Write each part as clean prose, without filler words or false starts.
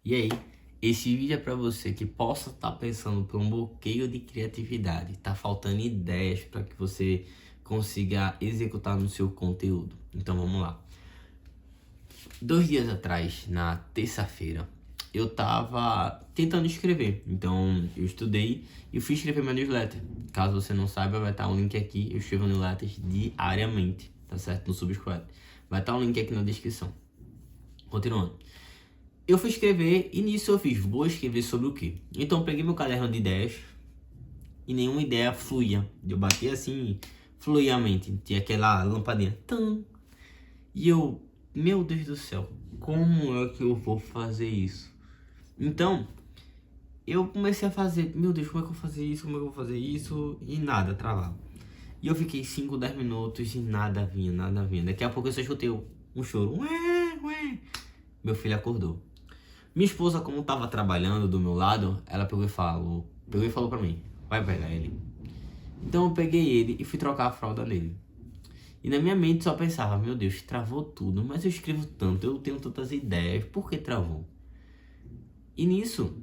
E aí, esse vídeo é para você que possa estar passando por um bloqueio de criatividade, tá faltando ideias para que você consiga executar no seu conteúdo. Então vamos lá. 2 dias atrás, na terça-feira, eu tava tentando escrever. Então eu estudei e fui escrever minha newsletter. Caso você não saiba, vai estar um link aqui. Eu escrevo newsletters diariamente, tá certo? No Subscribe. Vai estar um link aqui na descrição. Continuando. Eu fui escrever e nisso eu fiz, vou escrever sobre o quê? Então eu peguei meu caderno de ideias e nenhuma ideia fluía. Eu bati assim, fluidamente, tinha aquela lampadinha. Tum. E eu, meu Deus do céu, como é que eu vou fazer isso? Então, eu comecei a fazer, meu Deus, como é que eu vou fazer isso? Como é que eu vou fazer isso? E nada, travava. E eu fiquei 5, 10 minutos e nada vinha, nada vinha. Daqui a pouco eu só escutei um choro. Ué, ué. Meu filho acordou. Minha esposa, como tava trabalhando do meu lado, ela pegou e falou pra mim, vai pegar ele. Então eu peguei ele e fui trocar a fralda nele. E na minha mente só pensava, meu Deus, travou tudo, mas eu escrevo tanto, eu tenho tantas ideias, por que travou? E nisso,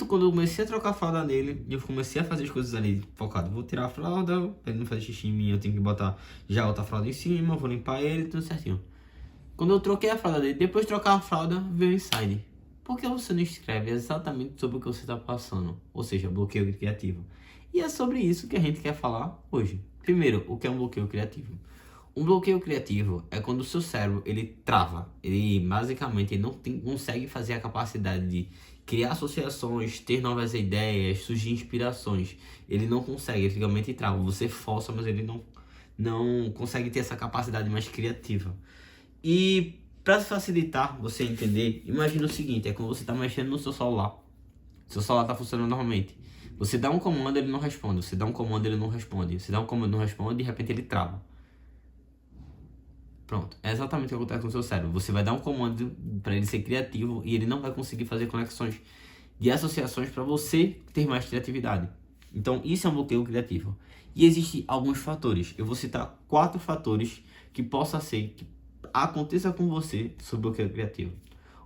quando eu comecei a trocar a fralda nele, eu comecei a fazer as coisas ali focado, vou tirar a fralda, pra ele não fazer xixi em mim, eu tenho que botar já outra fralda em cima, vou limpar ele, tudo certinho. Quando eu troquei a fralda dele, depois de trocar a fralda, veio o insight. Por que você não escreve exatamente sobre o que você está passando? Ou seja, bloqueio criativo. E é sobre isso que a gente quer falar hoje. Primeiro, o que é um bloqueio criativo? Um bloqueio criativo é quando o seu cérebro ele trava. Ele basicamente não consegue fazer a capacidade de criar associações, ter novas ideias, surgir inspirações. Ele não consegue, ele fica mente trava. Você força, mas ele não consegue ter essa capacidade mais criativa. E para facilitar você entender, imagina o seguinte, é quando você está mexendo no seu celular. Seu celular está funcionando normalmente. Você dá um comando, ele não responde. Você dá um comando, ele não responde. Você dá um comando, ele não responde, de repente ele trava. Pronto, é exatamente o que acontece com o seu cérebro. Você vai dar um comando para ele ser criativo e ele não vai conseguir fazer conexões de associações para você ter mais criatividade. Então, isso é um bloqueio criativo. E existem alguns fatores. Eu vou citar 4 fatores que possa ser que aconteça com você sobre bloqueio criativo.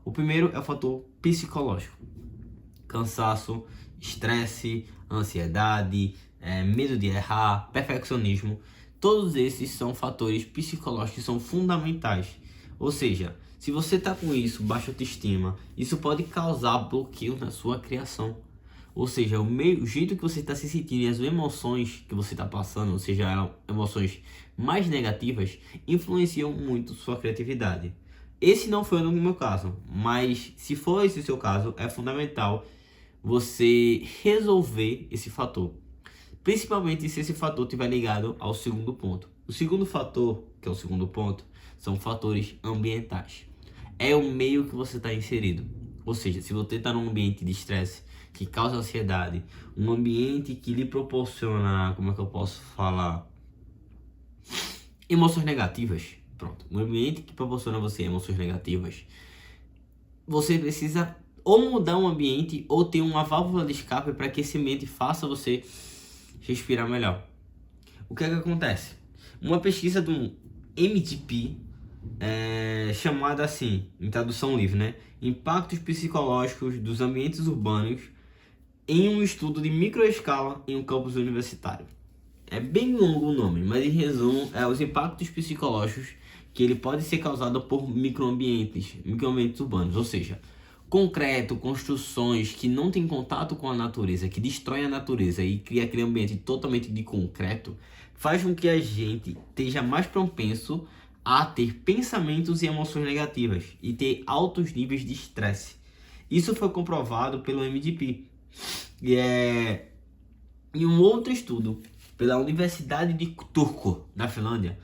O primeiro é o fator psicológico. Cansaço, estresse, ansiedade, medo de errar, perfeccionismo. Todos esses são fatores psicológicos que são fundamentais. Ou seja, se você está com isso, baixa autoestima, isso pode causar bloqueio na sua criação. Ou seja, o jeito que você está se sentindo e as emoções que você está passando, ou seja, emoções mais negativas, influenciam muito sua criatividade. Esse não foi no meu caso, mas se for esse o seu caso, é fundamental você resolver esse fator. Principalmente se esse fator estiver ligado ao segundo ponto. O segundo fator, que é o segundo ponto, são fatores ambientais. É o meio que você está inserido. Ou seja, se você está num ambiente de estresse que causa ansiedade, um ambiente que lhe proporciona, como é que eu posso falar? Emoções negativas. Pronto. Um ambiente que proporciona a você emoções negativas. Você precisa ou mudar um ambiente ou ter uma válvula de escape para que esse ambiente faça você respirar melhor. O que é que acontece? Uma pesquisa do MDP, chamada assim, em tradução livre, né? Impactos psicológicos dos ambientes urbanos em um estudo de microescala em um campus universitário. É bem longo o nome, mas em resumo, é os impactos psicológicos que ele pode ser causado por microambientes urbanos, ou seja, concreto, construções que não têm contato com a natureza, que destroem a natureza e cria aquele ambiente totalmente de concreto, faz com que a gente esteja mais propenso a ter pensamentos e emoções negativas e ter altos níveis de estresse. Isso foi comprovado pelo MDP. E um outro estudo pela Universidade de Turku, na Finlândia,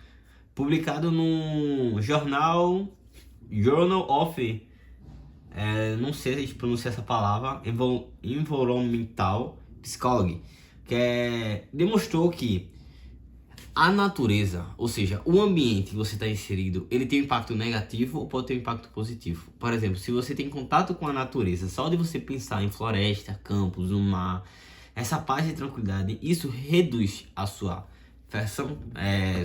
publicado no jornal Journal of não sei se pronuncia essa palavra, Environmental Psychology, demonstrou que a natureza, ou seja, o ambiente que você está inserido, ele tem um impacto negativo ou pode ter um impacto positivo. Por exemplo, se você tem contato com a natureza, só de você pensar em floresta, campos, no mar, essa paz e tranquilidade, isso reduz a sua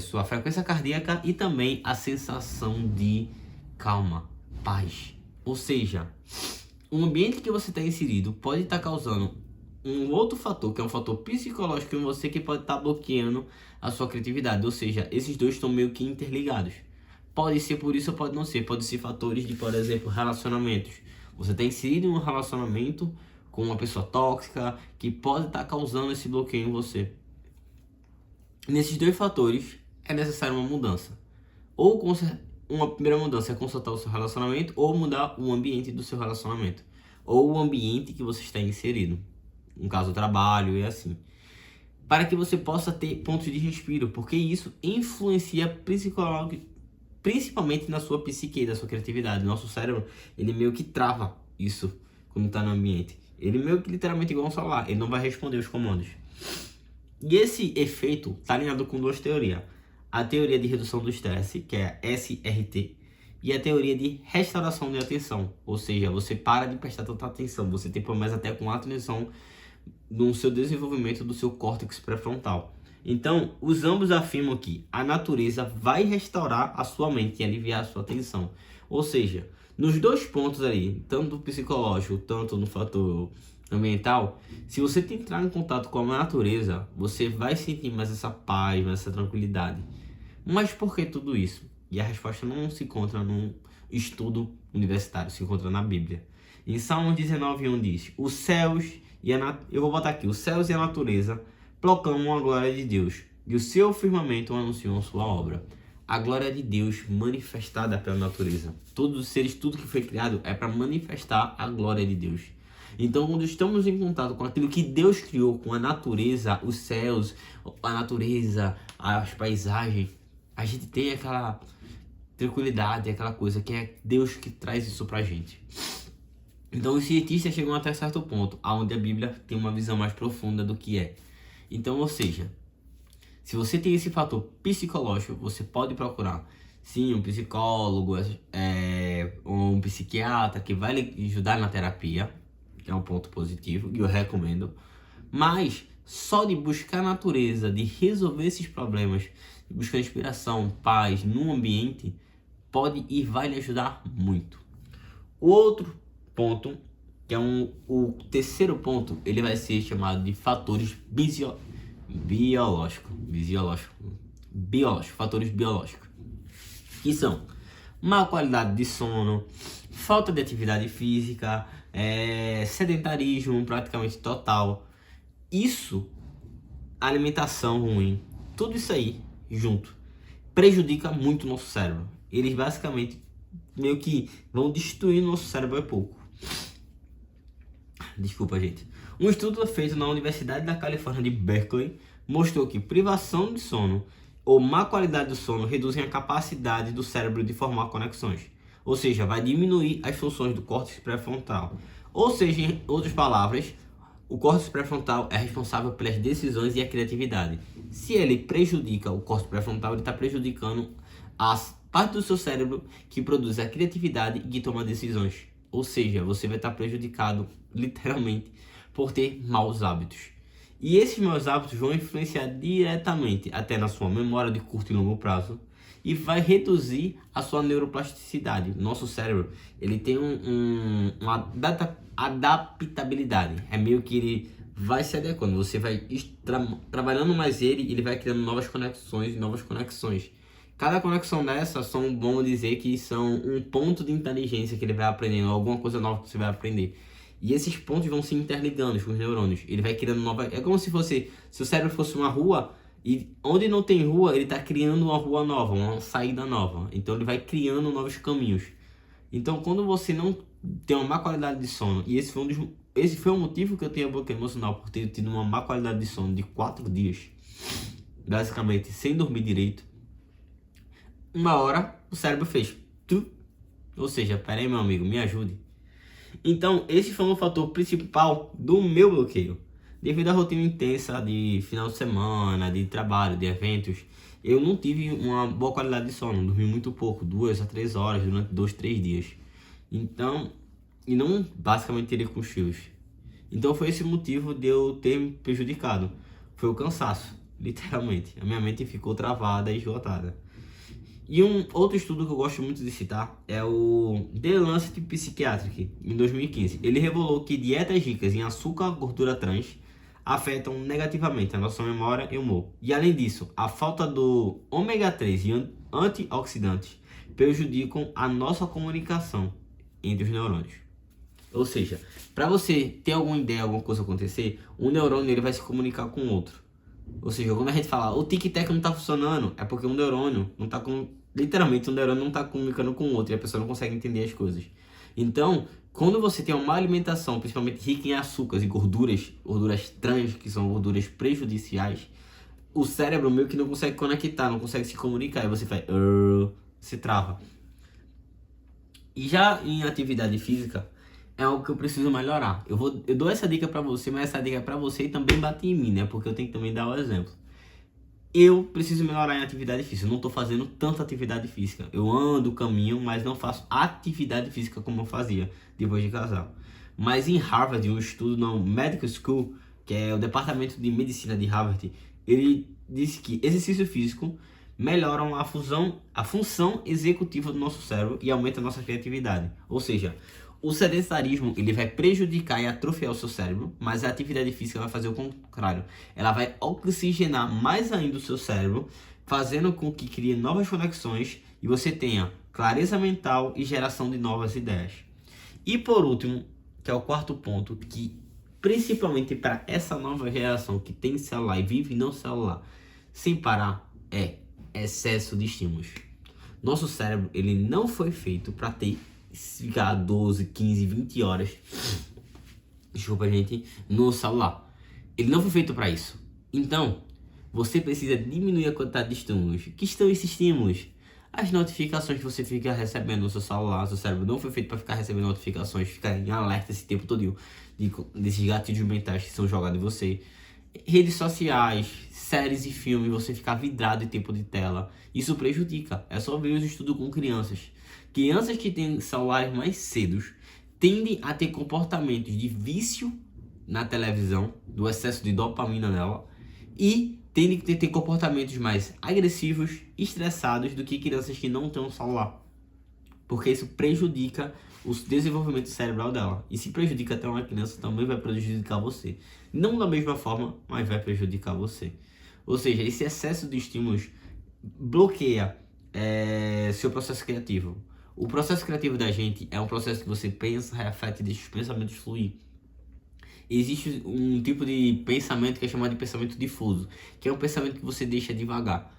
sua frequência cardíaca e também a sensação de calma, paz. Ou seja, o ambiente que você está inserido pode estar causando um outro fator, que é um fator psicológico em você, que pode estar bloqueando a sua criatividade. Ou seja, esses dois estão meio que interligados. Pode ser por isso ou pode não ser. Pode ser fatores de, por exemplo, relacionamentos. Você está inserido em um relacionamento com uma pessoa tóxica que pode estar causando esse bloqueio em você. Nesses dois fatores é necessária uma mudança. Ou uma primeira mudança é consertar o seu relacionamento, ou mudar o ambiente do seu relacionamento, ou o ambiente que você está inserido, no caso o trabalho e assim, para que você possa ter pontos de respiro, porque isso influencia principalmente na sua psique, da sua criatividade. Nosso cérebro, ele meio que trava isso quando está no ambiente. Ele meio que literalmente igual um celular, ele não vai responder os comandos. E esse efeito está alinhado com duas teorias. A teoria de redução do estresse, que é a SRT, e a teoria de restauração de atenção. Ou seja, você para de prestar tanta atenção, você tem problemas até com a atenção no seu desenvolvimento do seu córtex pré-frontal. Então, os ambos afirmam que a natureza vai restaurar a sua mente e aliviar a sua atenção. Ou seja, nos dois pontos ali, tanto no psicológico, tanto no fator ambiental, se você entrar em contato com a natureza, você vai sentir mais essa paz, mais essa tranquilidade. Mas por que tudo isso? E a resposta não se encontra num estudo universitário, se encontra na Bíblia. Em Salmos 19:1 diz: os céus e eu vou botar aqui, os céus e a natureza proclamam a glória de Deus, e o seu firmamento anunciam a sua obra. A glória de Deus manifestada pela natureza. Todos os seres, tudo que foi criado é para manifestar a glória de Deus. Então, quando estamos em contato com aquilo que Deus criou, com a natureza, os céus, a natureza, as paisagens, a gente tem aquela tranquilidade, aquela coisa que é Deus que traz isso pra gente. Então, os cientistas chegam até certo ponto, onde a Bíblia tem uma visão mais profunda do que é. Então, ou seja, se você tem esse fator psicológico, você pode procurar, sim, um psicólogo, ou um psiquiatra que vai lhe ajudar na terapia, que é um ponto positivo, e eu recomendo. Mas só de buscar a natureza, de resolver esses problemas, de buscar inspiração, paz no ambiente, pode e vai lhe ajudar muito. O outro ponto, que é o terceiro ponto, ele vai ser chamado de fatores biológicos, fatores biológicos, que são má qualidade de sono, falta de atividade física, sedentarismo praticamente total, alimentação ruim, tudo isso aí junto prejudica muito o nosso cérebro. Eles basicamente meio que vão destruir nosso cérebro a pouco. Desculpa, gente. Um estudo feito na Universidade da Califórnia de Berkeley mostrou que privação de sono ou má qualidade do sono reduzem a capacidade do cérebro de formar conexões. Ou seja, vai diminuir as funções do córtex pré-frontal. Ou seja, em outras palavras, o córtex pré-frontal é responsável pelas decisões e a criatividade. Se ele prejudica o córtex pré-frontal, ele está prejudicando as partes do seu cérebro que produz a criatividade e que toma decisões. Ou seja, você vai estar prejudicado, literalmente, por ter maus hábitos. E esses maus hábitos vão influenciar diretamente até na sua memória de curto e longo prazo e vai reduzir a sua neuroplasticidade. Nosso cérebro, ele tem uma adaptabilidade. É meio que ele vai se adequando. Você vai trabalhando mais ele vai criando novas conexões. Cada conexão dessa são, vamos dizer que são um ponto de inteligência que ele vai aprendendo, alguma coisa nova que você vai aprender. E esses pontos vão se interligando com os neurônios. Ele vai criando nova... É como se o cérebro fosse uma rua e onde não tem rua, ele está criando uma rua nova, uma saída nova. Então ele vai criando novos caminhos. Então quando você não tem uma má qualidade de sono, e esse foi o motivo que eu tenho bloqueio emocional, por ter tido uma má qualidade de sono de 4 dias, basicamente sem dormir direito, uma hora o cérebro fez ou seja, pera aí meu amigo, me ajude. Então esse foi um fator principal do meu bloqueio. Devido à rotina intensa de final de semana, de trabalho, de eventos, eu não tive uma boa qualidade de sono, dormi muito pouco, 2 a 3 horas durante 2, 3 dias. Então, e não basicamente teria cochilos. Então foi esse o motivo de eu ter me prejudicado. Foi o cansaço, literalmente. A minha mente ficou travada e esgotada. E um outro estudo que eu gosto muito de citar é o The Lancet Psychiatric, em 2015. Ele revelou que dietas ricas em açúcar, gordura trans afetam negativamente a nossa memória e humor. E além disso, a falta do ômega 3 e antioxidantes prejudicam a nossa comunicação entre os neurônios. Ou seja, para você ter alguma ideia, alguma coisa acontecer, um neurônio ele vai se comunicar com o outro. Ou seja, quando a gente fala o tic-tac não está funcionando, é porque um neurônio não está com... Literalmente, um neurônio não está comunicando com o outro e a pessoa não consegue entender as coisas. Então, quando você tem uma alimentação, principalmente rica em açúcares e gorduras trans, que são gorduras prejudiciais, o cérebro meio que não consegue conectar, não consegue se comunicar. E você faz... se trava. E já em atividade física, é algo que eu preciso melhorar. Eu dou essa dica pra você, mas essa dica é pra você e também bate em mim, né? Porque eu tenho que também dar o exemplo. Eu preciso melhorar em atividade física. Eu não tô fazendo tanta atividade física. Eu ando, caminho, mas não faço atividade física como eu fazia depois de casar. Mas em Harvard, um estudo na Medical School, que é o departamento de medicina de Harvard, ele disse que exercício físico melhoram a função executiva do nosso cérebro e aumenta a nossa criatividade. Ou seja, o sedentarismo ele vai prejudicar e atrofiar o seu cérebro, mas a atividade física vai fazer o contrário. Ela vai oxigenar mais ainda o seu cérebro, fazendo com que crie novas conexões e você tenha clareza mental e geração de novas ideias. E por último, que é o quarto ponto, que principalmente para essa nova geração que tem celular e vive no celular sem parar, é excesso de estímulos. Nosso cérebro ele não foi feito para ficar 12, 15, 20 horas, desculpa gente, no celular. Ele não foi feito para isso. Então, você precisa diminuir a quantidade de estímulos. O que estão esses estímulos? As notificações que você fica recebendo no seu celular. Seu cérebro não foi feito para ficar recebendo notificações, ficar em alerta esse tempo todo desses gatilhos mentais que são jogados em você. Redes sociais, séries e filmes, você ficar vidrado em tempo de tela. Isso prejudica. É só ver os estudos com crianças. Crianças que têm celulares mais cedos tendem a ter comportamentos de vício na televisão, do excesso de dopamina nela, e tendem a ter comportamentos mais agressivos, estressados do que crianças que não têm um celular. Porque isso prejudica o desenvolvimento cerebral dela. E se prejudica até uma criança, também vai prejudicar você. Não da mesma forma, mas vai prejudicar você. Ou seja, esse excesso de estímulos bloqueia seu processo criativo. O processo criativo da gente é um processo que você pensa, reflete e deixa os pensamentos fluir. Existe um tipo de pensamento que é chamado de pensamento difuso, que é um pensamento que você deixa devagar.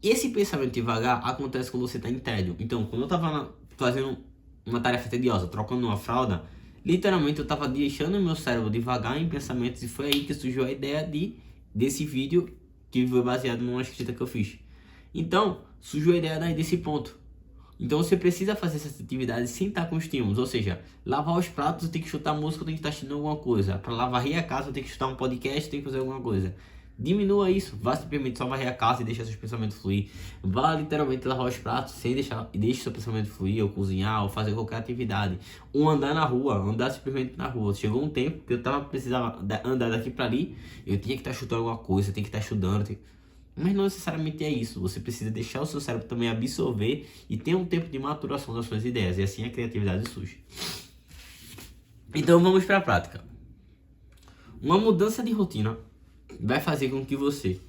Esse pensamento devagar acontece quando você está em tédio. Então, quando eu estava fazendo uma tarefa tediosa, trocando uma fralda, literalmente eu estava deixando o meu cérebro devagar em pensamentos e foi aí que surgiu a ideia desse vídeo que foi baseado numa escrita que eu fiz. Então, surgiu a ideia daí desse ponto. Então você precisa fazer essas atividades sem estar com estímulos, ou seja, lavar os pratos eu tenho que escutar música, eu tenho que estar assistindo alguma coisa. Para lavar a casa eu tenho que escutar um podcast, eu tenho que fazer alguma coisa. Diminua isso, vá simplesmente só varrer a casa e deixar seus pensamentos fluir. Vá literalmente lavar os pratos sem deixar, e deixe seu pensamento fluir, ou cozinhar, ou fazer qualquer atividade. Ou andar na rua, andar simplesmente na rua. Chegou um tempo que eu precisava andar daqui para ali, eu tinha que estar chutando alguma coisa, eu tinha que estar estudando. Mas não necessariamente é isso. Você precisa deixar o seu cérebro também absorver e ter um tempo de maturação das suas ideias. E assim a criatividade surge. Então vamos para a prática. Uma mudança de rotina vai fazer com que você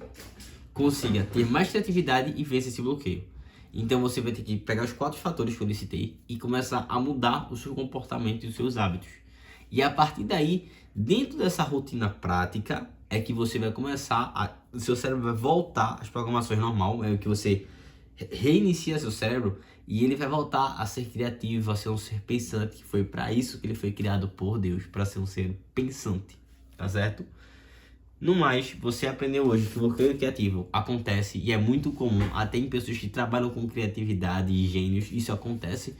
consiga ter mais criatividade e vença esse bloqueio. Então você vai ter que pegar os 4 fatores que eu citei e começar a mudar o seu comportamento e os seus hábitos. E a partir daí, dentro dessa rotina prática, é que você vai começar o seu cérebro vai voltar às programações normal, é que você reinicia seu cérebro e ele vai voltar a ser criativo, a ser um ser pensante, que foi para isso que ele foi criado por Deus, para ser um ser pensante, tá certo? No mais, você aprendeu hoje que o bloqueio criativo acontece e é muito comum, até em pessoas que trabalham com criatividade e gênios, isso acontece,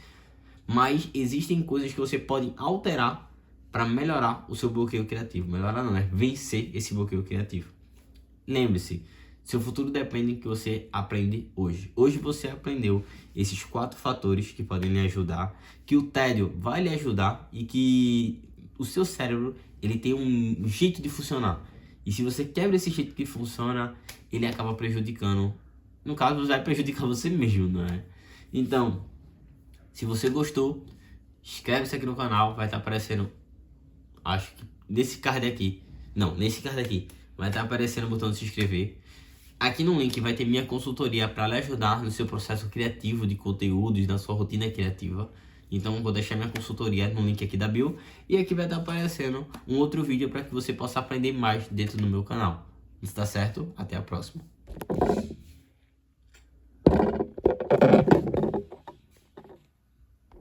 mas existem coisas que você pode alterar para melhorar o seu bloqueio criativo. Melhorar não, vencer esse bloqueio criativo. Lembre-se, seu futuro depende do que você aprende hoje. Hoje você aprendeu esses 4 fatores que podem lhe ajudar, que o tédio vai lhe ajudar e que o seu cérebro ele tem um jeito de funcionar. E se você quebra esse jeito que funciona, ele acaba prejudicando no caso, vai prejudicar você mesmo, não é? Então, se você gostou, inscreve-se aqui no canal, vai estar aparecendo, acho que nesse card aqui, não, nesse card aqui, vai estar aparecendo o botão de se inscrever. Aqui no link vai ter minha consultoria para lhe ajudar no seu processo criativo de conteúdos, na sua rotina criativa. Então vou deixar minha consultoria no link aqui da bio. E aqui vai estar aparecendo um outro vídeo para que você possa aprender mais dentro do meu canal. Está certo? Até a próxima.